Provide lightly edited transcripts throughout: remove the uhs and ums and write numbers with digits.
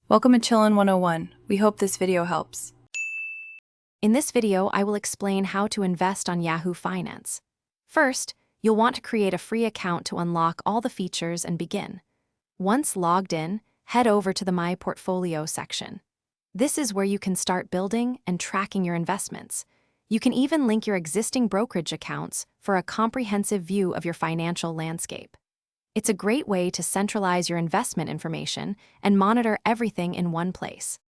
Welcome to Chillin' 101. We hope this video helps. In this video, I will explain how to invest on Yahoo Finance. First, you'll want to create a free account to unlock all the features and begin. Once logged in, head over to the My Portfolio section. This is where you can start building and tracking your investments. You can even link your existing brokerage accounts for a comprehensive view of your financial landscape. It's a great way to centralize your investment information and monitor everything in one place.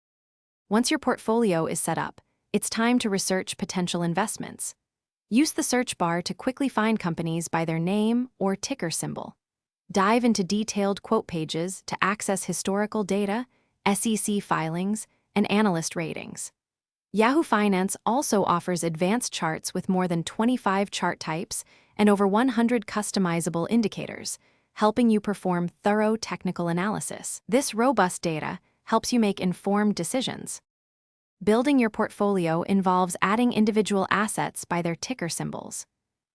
Once your portfolio is set up, it's time to research potential investments. Use the search bar to quickly find companies by their name or ticker symbol. Dive into detailed quote pages to access historical data, SEC filings, and analyst ratings. Yahoo Finance also offers advanced charts with more than 25 chart types and over 100 customizable indicators, helping you perform thorough technical analysis. This robust data helps you make informed decisions. Building your portfolio involves adding individual assets by their ticker symbols.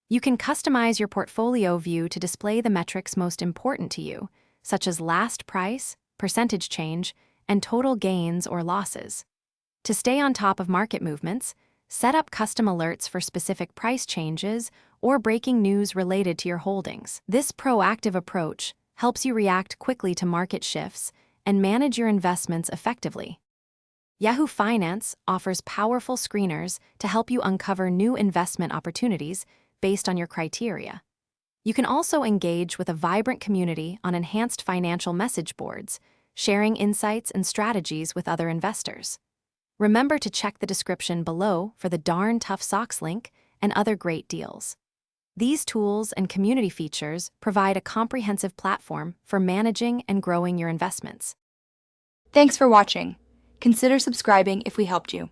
You can customize your portfolio view to display the metrics most important to you, such as last price, percentage change, and total gains or losses. To stay on top of market movements, set up custom alerts for specific price changes or breaking news related to your holdings. This proactive approach helps you react quickly to market shifts and manage your investments effectively. Yahoo Finance offers powerful screeners to help you uncover new investment opportunities based on your criteria. You can also engage with a vibrant community on enhanced financial message boards, sharing insights and strategies with other investors. Remember to check the description below for the Darn Tough Socks link and other great deals. These tools and community features provide a comprehensive platform for managing and growing your investments. Thanks for watching. Consider subscribing if we helped you.